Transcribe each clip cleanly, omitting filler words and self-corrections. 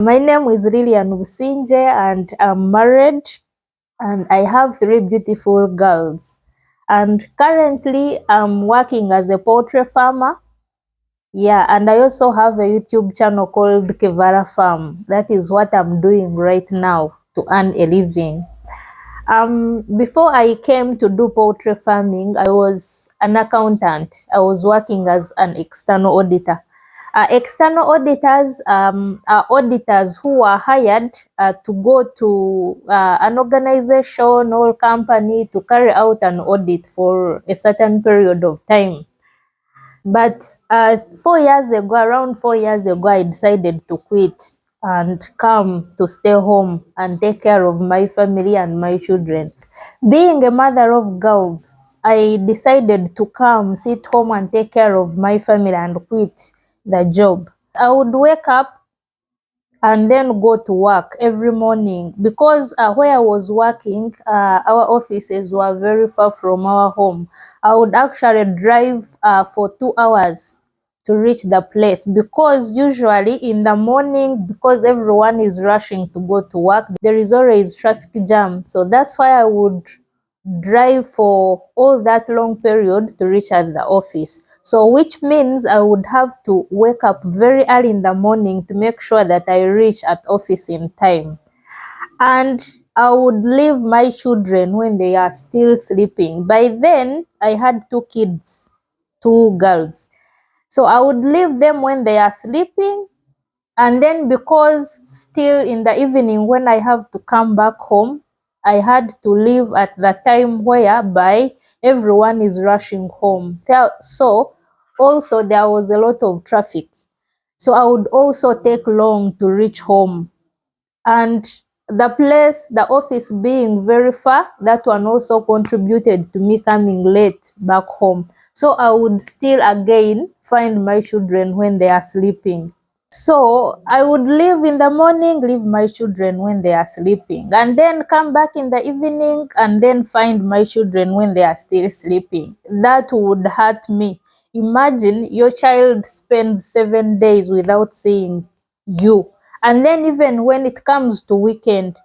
My name is Lillian and I'm married and I have 3 beautiful girls. And currently I'm working as a poultry farmer. Yeah, and I also have a YouTube channel called Kevara Farm. That is what I'm doing right now to earn a living. Before I came to do poultry farming, I was an accountant. I was working as an external auditor. External auditors are auditors who are hired to go to an organization or company to carry out an audit for a certain period of time. But 4 years ago, around 4 years ago, I decided to quit and come to stay home and take care of my family and my children. Being a mother of girls, I decided to come, sit home and take care of my family and quit the job. I would wake up and then go to work every morning because where I was working, our offices were very far from our home. I would actually drive for 2 hours to reach the place because usually in the morning, because everyone is rushing to go to work, there is always traffic jam. So that's why I would drive for all that long period to reach at the office. So which means I would have to wake up very early in the morning to make sure that I reach at office in time. And I would leave my children when they are still sleeping. By then, I had 2 kids, 2 girls. So I would leave them when they are sleeping. And then because still in the evening when I have to come back home, I had to leave at the time whereby everyone is rushing home. So also there was a lot of traffic. So I would also take long to reach home. And the office being very far, that one also contributed to me coming late back home. So I would still again find my children when they are sleeping. So I would leave in the morning, leave my children when they are sleeping, and then come back in the evening and then find my children when they are still sleeping. That would hurt me. Imagine your child spends 7 days without seeing you. And then even when it comes to weekend,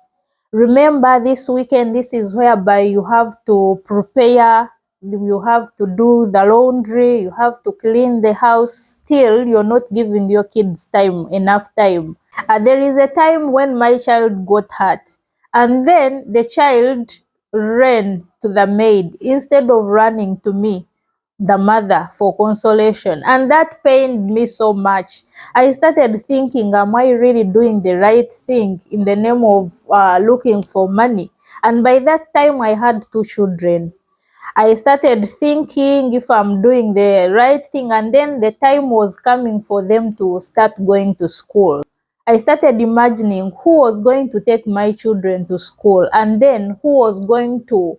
remember this weekend, this is whereby you have to prepare, you have to do the laundry, you have to clean the house. Still, you're not giving your kids enough time. There is a time when my child got hurt, and then the child ran to the maid instead of running to me, the mother, for consolation, and that pained me so much. I started thinking, am I really doing the right thing in the name of looking for money? And by that time I had 2 children. I started thinking if I'm doing the right thing, and then the time was coming for them to start going to school. I started imagining who was going to take my children to school and then who was going to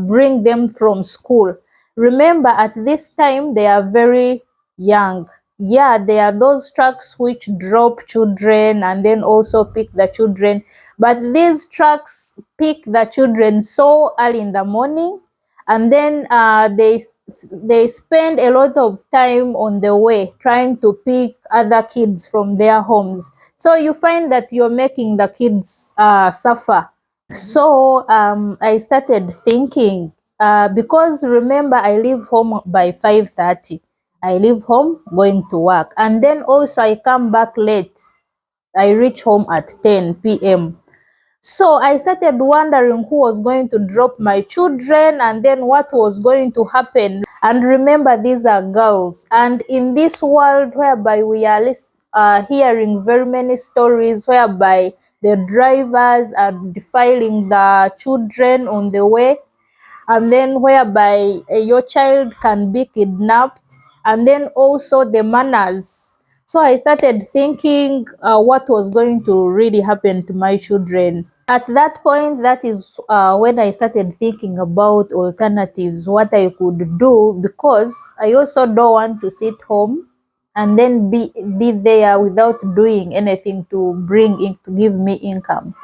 bring them from school. Remember, at this time, they are very young. Yeah, there are those trucks which drop children and then also pick the children. But these trucks pick the children so early in the morning, and then they spend a lot of time on the way trying to pick other kids from their homes. So you find that you're making the kids suffer. So I started thinking, because remember I leave home by 5:30. I leave home going to work, and then also I come back late. I reach home at 10 p.m. So I started wondering who was going to drop my children and then what was going to happen. And remember, these are girls. And in this world whereby we are hearing very many stories whereby the drivers are defiling the children on the way, and then whereby your child can be kidnapped, and then also the manners. So I started thinking what was going to really happen to my children. At that point, that is when I started thinking about alternatives, what I could do, because I also don't want to sit home and then be there without doing anything to to give me income.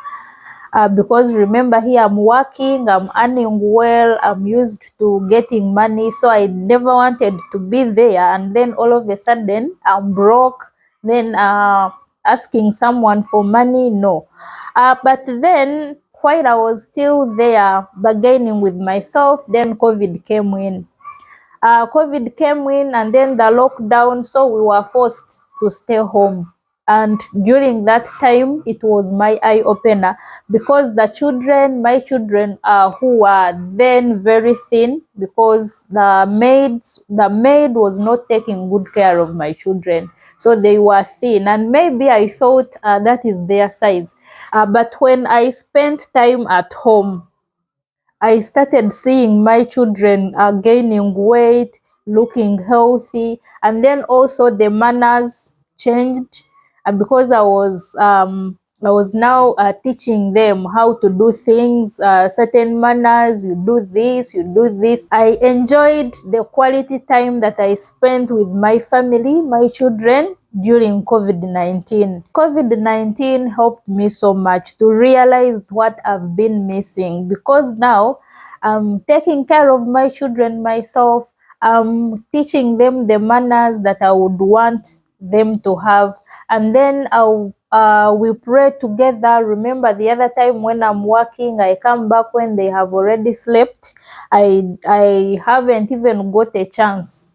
Because remember, here I'm working, I'm earning well, I'm used to getting money, so I never wanted to be there and then all of a sudden I'm broke. Then asking someone for money, no. But then while I was still there bargaining with myself, then COVID came in. COVID came in and then the lockdown, so we were forced to stay home. And during that time, it was my eye opener because my children, who were then very thin, because the maid was not taking good care of my children, so they were thin. And maybe I thought that is their size, but when I spent time at home, I started seeing my children gaining weight, looking healthy, and then also the manners changed, because I was now teaching them how to do things, certain manners. You do this, you do this. I enjoyed the quality time that I spent with my family, my children, during COVID-19. COVID-19 helped me so much to realize what I've been missing, because now I'm taking care of my children myself. I'm teaching them the manners that I would want them to have. And then we pray together. Remember the other time when I'm working, I come back when they have already slept. I haven't even got a chance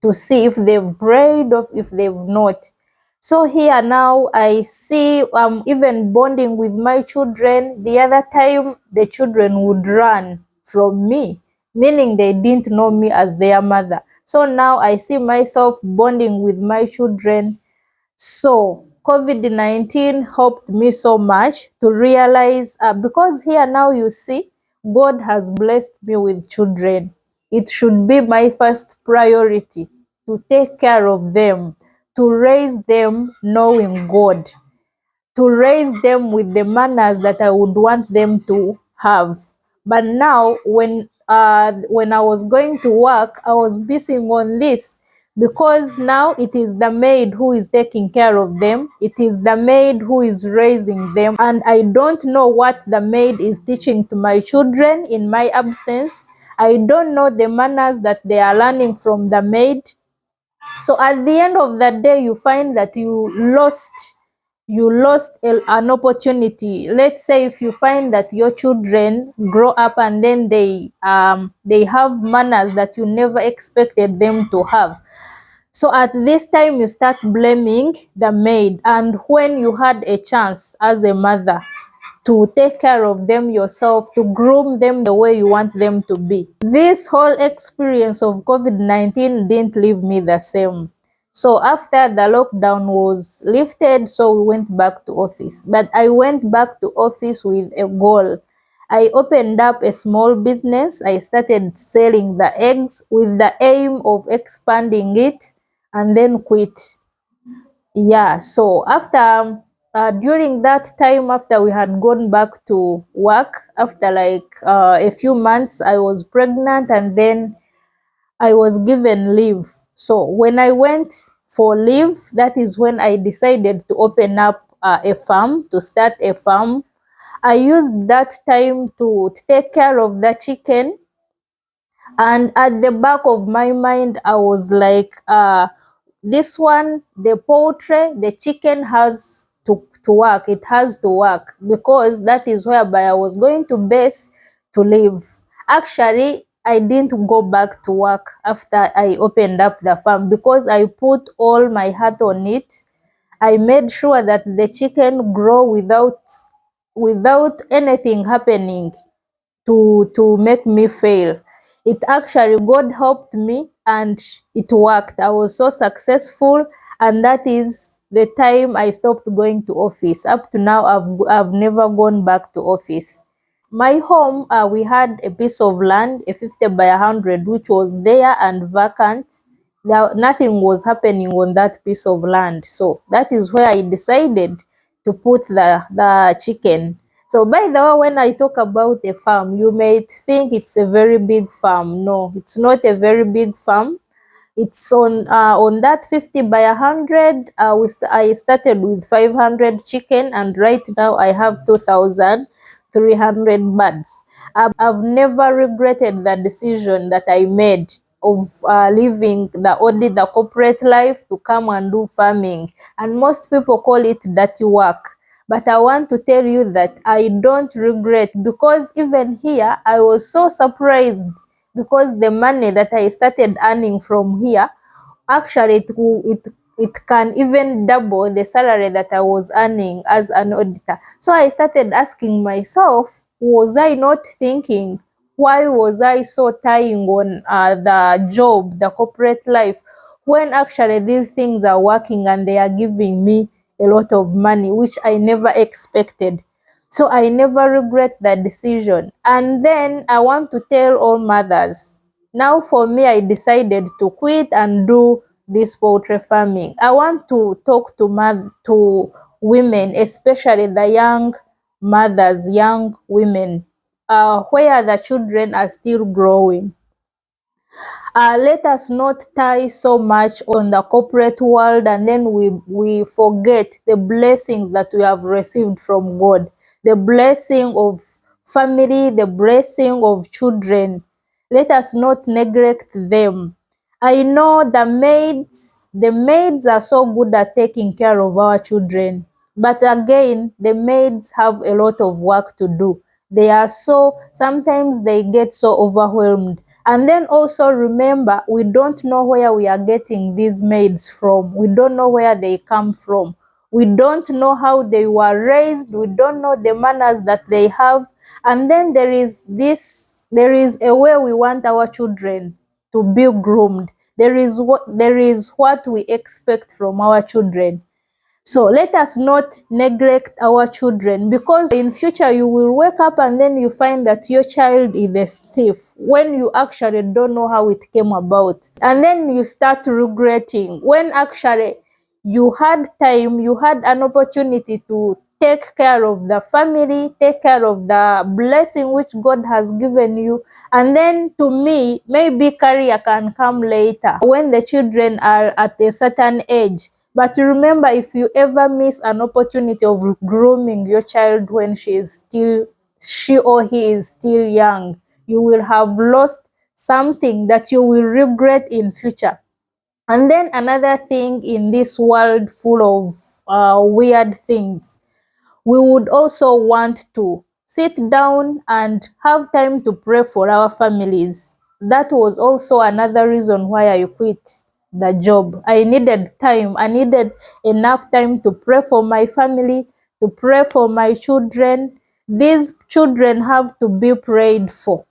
to see if they've prayed or if they've not. So here now I see even bonding with my children. The other time the children would run from me, meaning they didn't know me as their mother. So now I see myself bonding with my children. So COVID-19 helped me so much to realize, because here now you see, God has blessed me with children. It should be my first priority to take care of them, to raise them knowing God, to raise them with the manners that I would want them to have. But now, when I was going to work, I was missing on this, because now it is the maid who is taking care of them. It is the maid who is raising them, and I don't know what the maid is teaching to my children in my absence. I don't know the manners that they are learning from the maid. So at the end of the day, you find that an opportunity. Let's say if you find that your children grow up and then they have manners that you never expected them to have. So at this time you start blaming the maid, and when you had a chance as a mother to take care of them yourself, to groom them the way you want them to be. This whole experience of COVID-19 didn't leave me the same. So after the lockdown was lifted, so we went back to office. But I went back to office with a goal. I opened up a small business. I started selling the eggs with the aim of expanding it and then quit. Yeah, so after during that time, after we had gone back to work, after like a few months, I was pregnant, and then I was given leave. So when I went for leave, that is when I decided to open up a farm, to start a farm. I used that time to take care of the chicken, and at the back of my mind, I was like, this one, the poultry, the chicken has to work. It has to work, because that is whereby I was going to base to live. Actually, I didn't go back to work after I opened up the farm, because I put all my heart on it. I made sure that the chicken grow without anything happening to make me fail. It actually, God helped me and it worked. I was so successful, and that is the time I stopped going to office. Up to now, I've never gone back to office. My home, we had a piece of land, a 50 by 100, which was there and vacant. Nothing was happening on that piece of land. So that is where I decided to put the chicken. So by the way, when I talk about a farm, you may think it's a very big farm. No, it's not a very big farm. It's on that 50 by 100. I started with 500 chicken, and right now I have 2,300 birds. I've never regretted the decision that I made of living the corporate life to come and do farming. And most people call it dirty work. But I want to tell you that I don't regret, because even here I was so surprised, because the money that I started earning from here, actually it can even double the salary that I was earning as an auditor. So I started asking myself, was I not thinking? Why was I so tying on the job, the corporate life, when actually these things are working and they are giving me a lot of money, which I never expected? So I never regret that decision. And then I want to tell all mothers, now for me, I decided to quit and do this poultry farming. I want to talk to women, especially the young mothers, young women, where the children are still growing. Let us not tie so much on the corporate world, and then we forget the blessings that we have received from God, the blessing of family, the blessing of children. Let us not neglect them. I know the maids are so good at taking care of our children. But again, the maids have a lot of work to do. Sometimes they get so overwhelmed. And then also remember, we don't know where we are getting these maids from. We don't know where they come from. We don't know how they were raised. We don't know the manners that they have. And then there is a way we want our children to be groomed. There is what we expect from our children. So let us not neglect our children, because in future you will wake up and then you find that your child is a thief when you actually don't know how it came about. And then you start regretting when actually you had time, you had an opportunity to take care of the family, take care of the blessing which God has given you. And then to me, maybe career can come later when the children are at a certain age. But remember, if you ever miss an opportunity of grooming your child when she or he is still young, you will have lost something that you will regret in future. And then another thing, in this world full of weird things, we would also want to sit down and have time to pray for our families. That was also another reason why I quit the job. I needed time. I needed enough time to pray for my family, to pray for my children. These children have to be prayed for.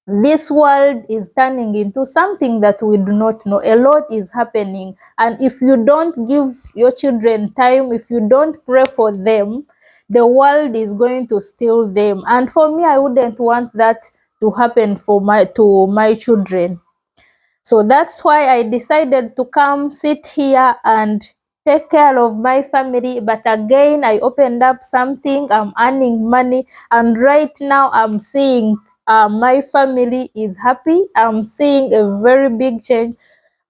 This world is turning into something that we do not know. A lot is happening. And if you don't give your children time, if you don't pray for them, the world is going to steal them. And for me, I wouldn't want that to happen to my children. So that's why I decided to come sit here and take care of my family. But again, I opened up something, I'm earning money, and right now I'm seeing my family is happy. I'm seeing a very big change,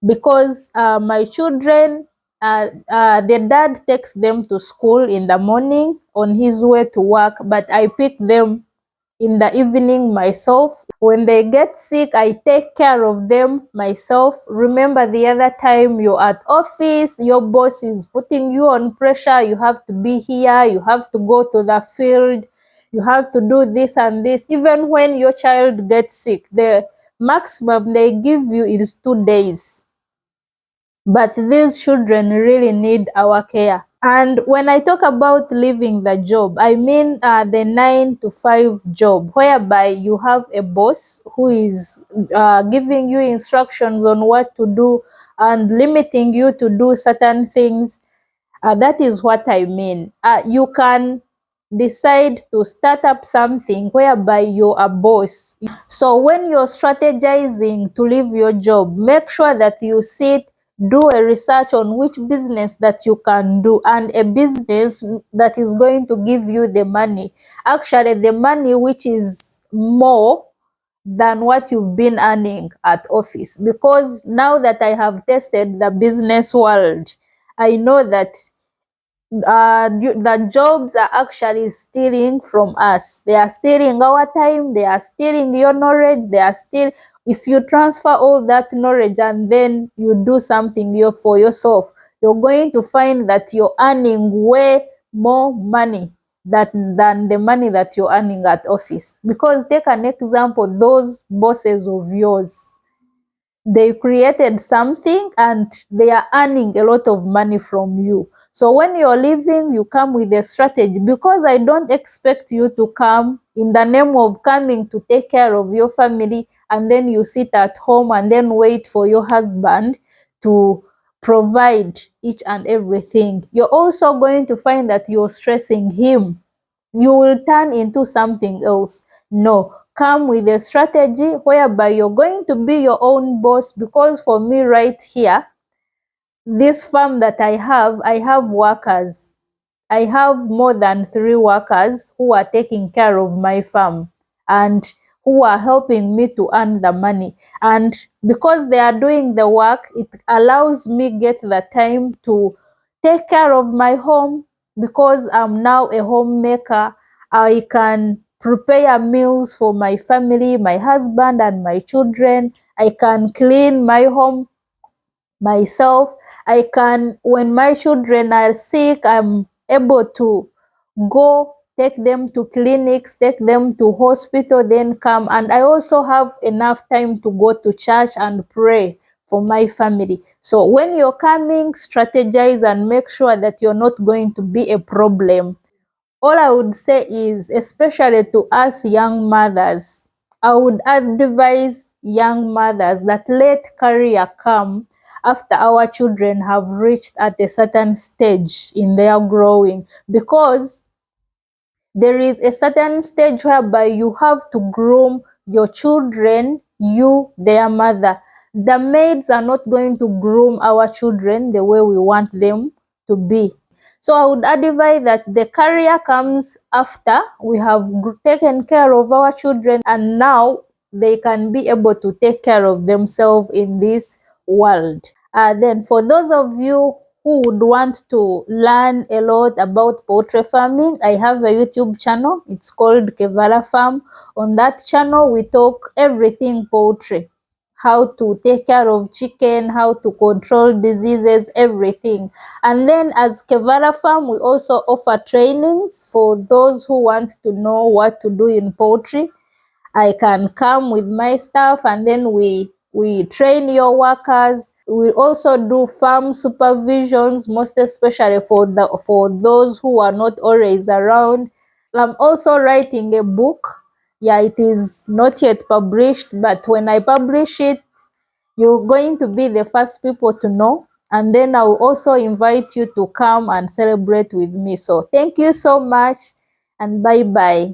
because my children, the dad takes them to school in the morning on his way to work, but I pick them in the evening myself. When they get sick, I take care of them myself. Remember the other time you're at office, your boss is putting you on pressure, you have to be here, you have to go to the field, you have to do this and this. Even when your child gets sick, the maximum they give you is 2 days. But these children really need our care. And when I talk about leaving the job, I mean the 9 to 5 job, whereby you have a boss who is giving you instructions on what to do and limiting you to do certain things. That is what I mean. You can decide to start up something whereby you're a boss. So when you're strategizing to leave your job, make sure that you do a research on which business that you can do, and a business that is going to give you the money. Actually, the money which is more than what you've been earning at office. Because now that I have tested the business world, I know that the jobs are actually stealing from us. They are stealing our time, they are stealing your knowledge, they are still If you transfer all that knowledge and then you do something for yourself, you're going to find that you're earning way more money than the money that you're earning at office. Because take an example, those bosses of yours, they created something and they are earning a lot of money from you. So when you're leaving, you come with a strategy, because I don't expect you to come in the name of coming to take care of your family and then you sit at home and then wait for your husband to provide each and everything. You're also going to find that you're stressing him. You will turn into something else. No, come with a strategy whereby you're going to be your own boss. Because for me right here, this farm that I have workers. I have more than 3 workers who are taking care of my farm and who are helping me to earn the money. And because they are doing the work, it allows me get the time to take care of my home. Because I'm now a homemaker, I can prepare meals for my family, my husband and my children. I can clean my home myself. I can, when my children are sick, I'm able to go take them to clinics, take them to hospital, then come. And I also have enough time to go to church and pray for my family. So when you're coming, strategize and make sure that you're not going to be a problem. All I would say is, especially to us young mothers, I would advise young mothers that let career come after our children have reached at a certain stage in their growing. Because there is a certain stage whereby you have to groom your children, you, their mother. The maids are not going to groom our children the way we want them to be. So I would advise that the career comes after we have taken care of our children, and now they can be able to take care of themselves in this world. Then for those of you who would want to learn a lot about poultry farming, I have a YouTube channel. It's called Kevara Farm. On that channel, we talk everything poultry. How to take care of chicken, how to control diseases, everything. And then as Kevara Farm, we also offer trainings for those who want to know what to do in poultry. I can come with my staff and then we train your workers. We also do farm supervisions, most especially for those who are not always around. I'm also writing a book. Yeah, it is not yet published, but when I publish it, you're going to be the first people to know. And then I will also invite you to come and celebrate with me. So thank you so much and bye bye.